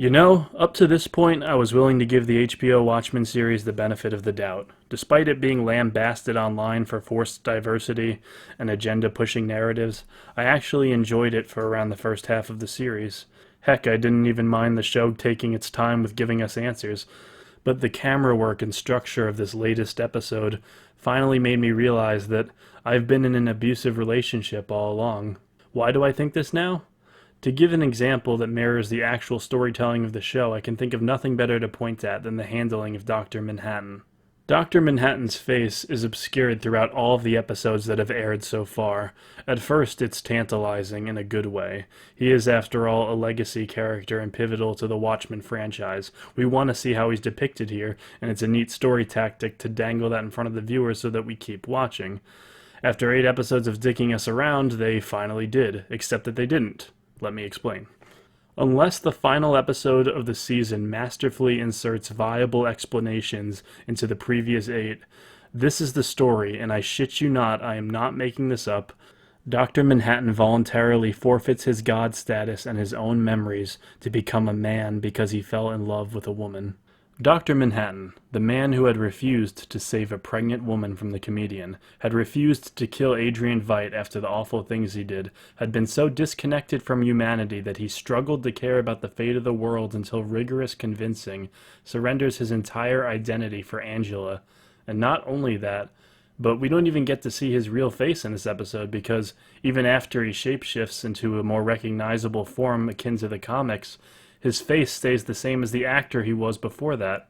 Up to this point, I was willing to give the HBO Watchmen series the benefit of the doubt. Despite it being lambasted online for forced diversity and agenda-pushing narratives, I actually enjoyed it for around the first half of the series. Heck, I didn't even mind the show taking its time with giving us answers. But the camera work and structure of this latest episode finally made me realize that I've been in an abusive relationship all along. Why do I think this now? To give an example that mirrors the actual storytelling of the show, I can think of nothing better to point at than the handling of Dr. Manhattan. Dr. Manhattan's face is obscured throughout all of the episodes that have aired so far. At first, it's tantalizing in a good way. He is, after all, a legacy character and pivotal to the Watchmen franchise. We want to see how he's depicted here, and it's a neat story tactic to dangle that in front of the viewer so that we keep watching. After 8 episodes of dicking us around, they finally did, except that they didn't. Let me explain. Unless the final episode of the season masterfully inserts viable explanations into the previous 8, this is the story, and I shit you not, I am not making this up. Dr. Manhattan voluntarily forfeits his god status and his own memories to become a man because he fell in love with a woman. Dr. Manhattan, the man who had refused to save a pregnant woman from the comedian, had refused to kill Adrian Veidt after the awful things he did, had been so disconnected from humanity that he struggled to care about the fate of the world until rigorous convincing surrenders his entire identity for Angela. And not only that, but we don't even get to see his real face in this episode because even after he shapeshifts into a more recognizable form akin to the comics, his face stays the same as the actor he was before that.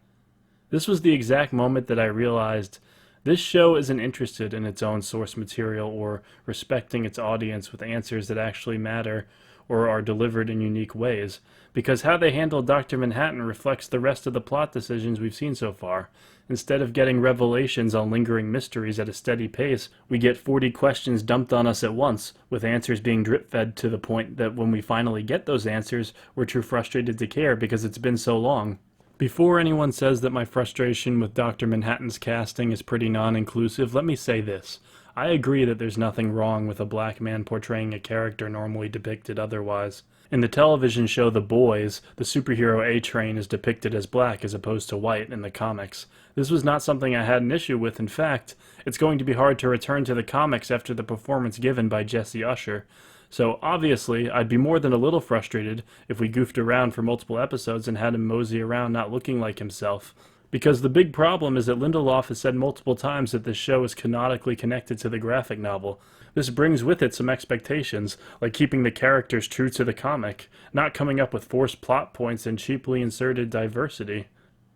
This was the exact moment that I realized this show isn't interested in its own source material or respecting its audience with answers that actually matter or are delivered in unique ways, because how they handle Dr. Manhattan reflects the rest of the plot decisions we've seen so far. Instead of getting revelations on lingering mysteries at a steady pace, we get 40 questions dumped on us at once, with answers being drip-fed to the point that when we finally get those answers, we're too frustrated to care because it's been so long. Before anyone says that my frustration with Dr. Manhattan's casting is pretty non-inclusive, let me say this. I agree that there's nothing wrong with a black man portraying a character normally depicted otherwise. In the television show The Boys, the superhero A-Train is depicted as black as opposed to white in the comics. This was not something I had an issue with. In fact, it's going to be hard to return to the comics after the performance given by Jesse Usher. So obviously, I'd be more than a little frustrated if we goofed around for multiple episodes and had him mosey around not looking like himself. Because the big problem is that Lindelof has said multiple times that this show is canonically connected to the graphic novel. This brings with it some expectations, like keeping the characters true to the comic, not coming up with forced plot points and cheaply inserted diversity.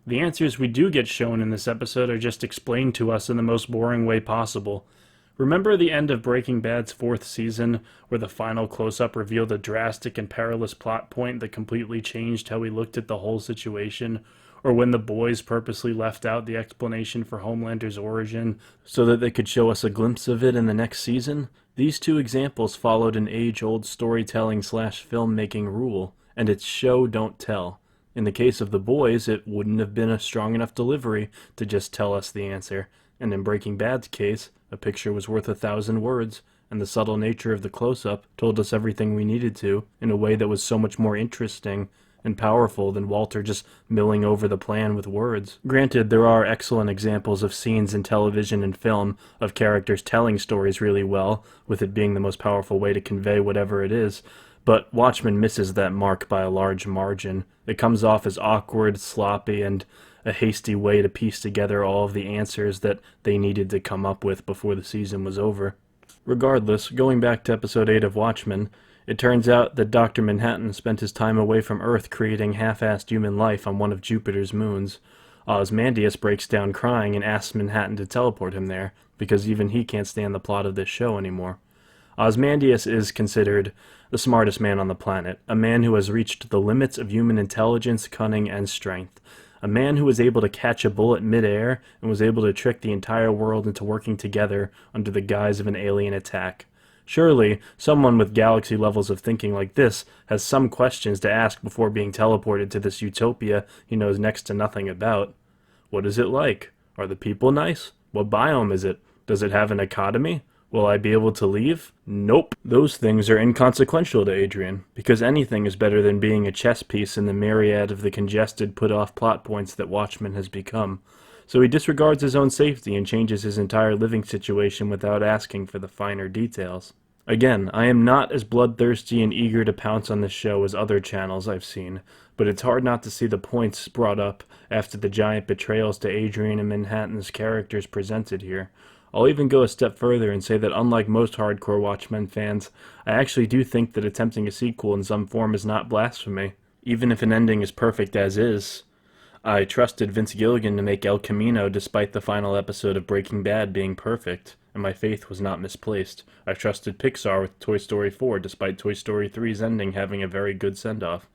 The answers we do get shown in this episode are just explained to us in the most boring way possible. Remember the end of Breaking Bad's 4th season, where the final close-up revealed a drastic and perilous plot point that completely changed how we looked at the whole situation? Or when the boys purposely left out the explanation for Homelander's origin so that they could show us a glimpse of it in the next season? These 2 examples followed an age-old storytelling/filmmaking rule, and it's show, don't tell. In the case of the boys, it wouldn't have been a strong enough delivery to just tell us the answer, and in Breaking Bad's case, a picture was worth 1,000 words, and the subtle nature of the close-up told us everything we needed to in a way that was so much more interesting and powerful than Walter just milling over the plan with words. Granted, there are excellent examples of scenes in television and film of characters telling stories really well, with it being the most powerful way to convey whatever it is, but Watchmen misses that mark by a large margin. It comes off as awkward, sloppy, and a hasty way to piece together all of the answers that they needed to come up with before the season was over. Regardless, going back to episode 8 of Watchmen, it turns out that Dr. Manhattan spent his time away from Earth creating half-assed human life on one of Jupiter's moons. Ozymandias breaks down crying and asks Manhattan to teleport him there, because even he can't stand the plot of this show anymore. Ozymandias is considered the smartest man on the planet, a man who has reached the limits of human intelligence, cunning, and strength. A man who was able to catch a bullet mid-air and was able to trick the entire world into working together under the guise of an alien attack. Surely, someone with galaxy levels of thinking like this has some questions to ask before being teleported to this utopia he knows next to nothing about. What is it like? Are the people nice? What biome is it? Does it have an economy? Will I be able to leave? Nope. Those things are inconsequential to Adrian, because anything is better than being a chess piece in the myriad of the congested put-off plot points that Watchmen has become. So he disregards his own safety and changes his entire living situation without asking for the finer details. Again, I am not as bloodthirsty and eager to pounce on this show as other channels I've seen, but it's hard not to see the points brought up after the giant betrayals to Adrian and Manhattan's characters presented here. I'll even go a step further and say that unlike most hardcore Watchmen fans, I actually do think that attempting a sequel in some form is not blasphemy, even if an ending is perfect as is. I trusted Vince Gilligan to make El Camino despite the final episode of Breaking Bad being perfect, and my faith was not misplaced. I trusted Pixar with Toy Story 4 despite Toy Story 3's ending having a very good send-off.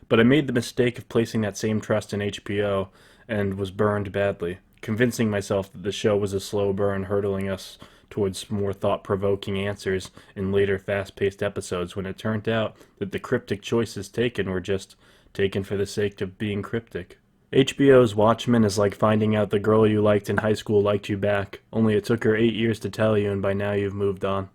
But I made the mistake of placing that same trust in HBO and was burned badly, convincing myself that the show was a slow burn hurtling us towards more thought-provoking answers in later fast-paced episodes when it turned out that the cryptic choices taken were just taken for the sake of being cryptic. HBO's Watchmen is like finding out the girl you liked in high school liked you back, only it took her 8 years to tell you and by now you've moved on.